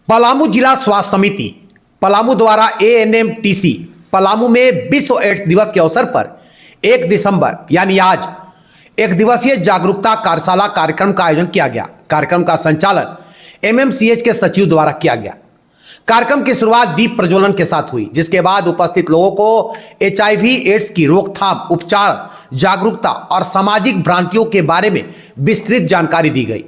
पलामू जिला स्वास्थ्य समिति पलामू द्वारा एएनएमटीसी पलामू में विश्व एड्स दिवस के अवसर पर 1 दिसंबर यानी आज एक दिवसीय जागरूकता कार्यशाला कार्यक्रम का आयोजन किया गया। कार्यक्रम का संचालन एमएमसीएच के सचिव द्वारा किया गया। कार्यक्रम की शुरुआत दीप प्रज्वलन के साथ हुई, जिसके बाद उपस्थित लोगों को एचआईवी एड्स की रोकथाम, उपचार, जागरूकता और सामाजिक भ्रांतियों के बारे में विस्तृत जानकारी दी गई।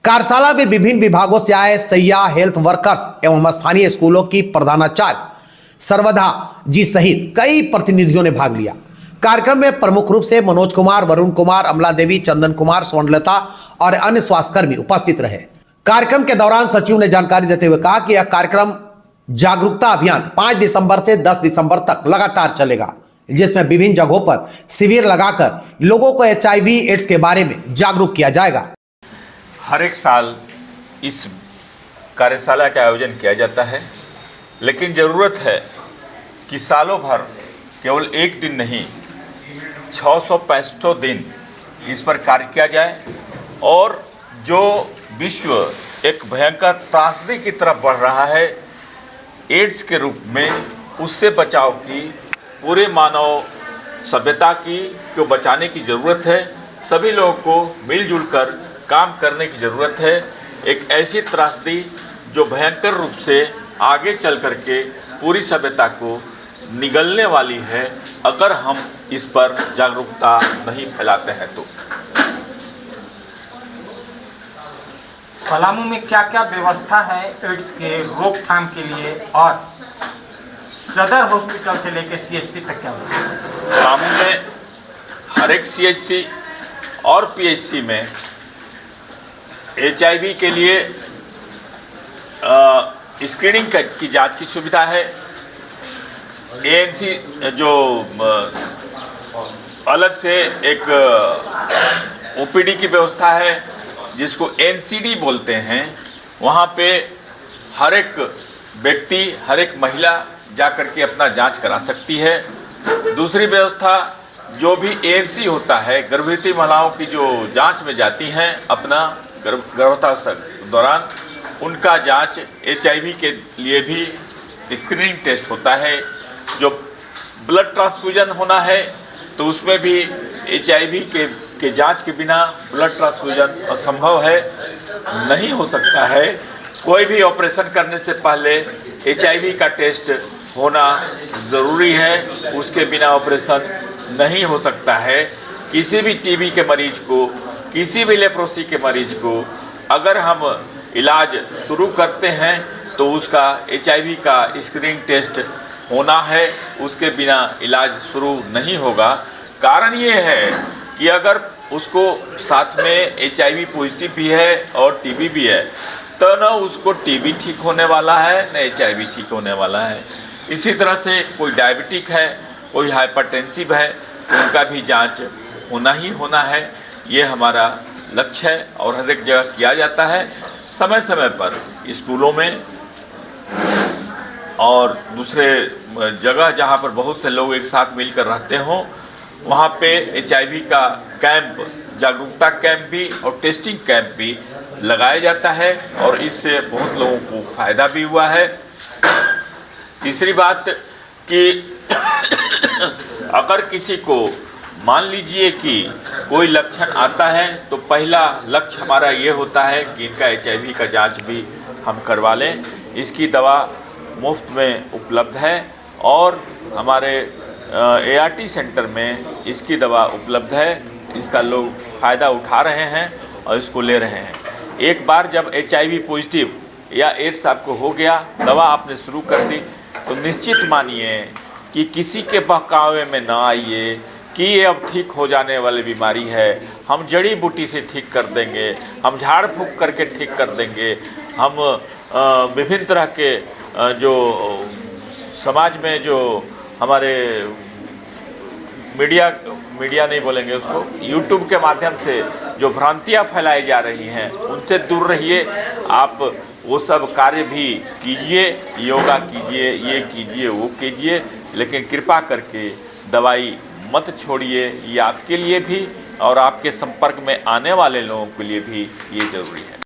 कार्यशाला में विभिन्न विभागों से आए सैया, हेल्थ वर्कर्स एवं स्थानीय स्कूलों की प्रधानाचार्य सर्वधा जी सहित कई प्रतिनिधियों ने भाग लिया। कार्यक्रम में प्रमुख रूप से मनोज कुमार, वरुण कुमार, अमला देवी, चंदन कुमार, स्वर्णलता और अन्य स्वास्थ्यकर्मी उपस्थित रहे। कार्यक्रम के दौरान सचिव ने जानकारी देते हुए कहा कि यह कार्यक्रम जागरूकता अभियान 5 दिसंबर से 10 दिसंबर तक लगातार चलेगा, जिसमें विभिन्न जगहों पर शिविर लगाकर लोगों को एचआईवी एड्स के बारे में जागरूक किया जाएगा। हर एक साल इस कार्यशाला का आयोजन किया जाता है, लेकिन ज़रूरत है कि सालों भर केवल एक दिन नहीं 665 दिन इस पर कार्य किया जाए और जो विश्व एक भयंकर त्रासदी की तरफ बढ़ रहा है एड्स के रूप में, उससे बचाव की पूरे मानव सभ्यता को बचाने की ज़रूरत है। सभी लोगों को मिलजुल कर काम करने की ज़रूरत है। एक ऐसी त्रासदी जो भयंकर रूप से आगे चल कर के पूरी सभ्यता को निगलने वाली है, अगर हम इस पर जागरूकता नहीं फैलाते हैं तो। पलामू में क्या क्या व्यवस्था है एड्स के रोकथाम के लिए और सदर हॉस्पिटल से लेकर सीएचसी तक क्या है? पलामू में हर एक सीएचसी और पीएचसी में एचआईवी के लिए स्क्रीनिंग की जांच की सुविधा है। एएनसी जो अलग से एक ओपीडी की व्यवस्था है जिसको एनसीडी बोलते हैं, वहाँ पे हर एक व्यक्ति, हर एक महिला जा कर के अपना जांच करा सकती है। दूसरी व्यवस्था जो भी एएनसी होता है, गर्भवती महिलाओं की जो जांच में जाती हैं अपना गर्भावस्था के दौरान, उनका जांच एचआईवी के लिए भी स्क्रीनिंग टेस्ट होता है। जो ब्लड ट्रांसफ्यूजन होना है तो उसमें भी एचआईवी के जांच के बिना ब्लड ट्रांसफ्यूजन असंभव है, नहीं हो सकता है। कोई भी ऑपरेशन करने से पहले एचआईवी का टेस्ट होना ज़रूरी है, उसके बिना ऑपरेशन नहीं हो सकता है। किसी भी टीबी के मरीज को, किसी भी लेप्रोसी के मरीज को अगर हम इलाज शुरू करते हैं तो उसका एचआईवी का स्क्रीनिंग टेस्ट होना है, उसके बिना इलाज शुरू नहीं होगा। कारण ये है कि अगर उसको साथ में एचआईवी पॉजिटिव भी है और टीबी भी है तो न उसको टीबी ठीक होने वाला है न एचआईवी ठीक होने वाला है। इसी तरह से कोई डायबिटिक है, कोई हाइपरटेंसिव है, उनका भी जांच होना ही होना है। ये हमारा लक्ष्य है और हर एक जगह किया जाता है। समय समय पर स्कूलों में और दूसरे जगह जहाँ पर बहुत से लोग एक साथ मिलकर रहते हों, वहाँ पे एचआईवी का कैंप, जागरूकता कैंप भी और टेस्टिंग कैंप भी लगाया जाता है और इससे बहुत लोगों को फ़ायदा भी हुआ है। तीसरी बात कि अगर किसी को मान लीजिए कि कोई लक्षण आता है तो पहला लक्ष्य हमारा ये होता है कि इनका एचआईवी का जांच भी हम करवा लें। इसकी दवा मुफ्त में उपलब्ध है और हमारे एआरटी सेंटर में इसकी दवा उपलब्ध है। इसका लोग फ़ायदा उठा रहे हैं और इसको ले रहे हैं। एक बार जब एचआईवी पॉजिटिव या एड्स आपको हो गया, दवा आपने शुरू कर दी, तो निश्चित मानिए कि किसी के बहकावे में ना आइए कि ये अब ठीक हो जाने वाली बीमारी है, हम जड़ी बूटी से ठीक कर देंगे, हम झाड़ फूँक करके ठीक कर देंगे, हम विभिन्न तरह के जो समाज में जो हमारे मीडिया नहीं बोलेंगे उसको, यूट्यूब के माध्यम से जो भ्रांतियाँ फैलाई जा रही हैं उनसे दूर रहिए। आप वो सब कार्य भी कीजिए, योगा कीजिए, ये कीजिए, वो कीजिए, लेकिन कृपा करके दवाई मत छोड़िए। ये आपके लिए भी और आपके संपर्क में आने वाले लोगों के लिए भी ये ज़रूरी है।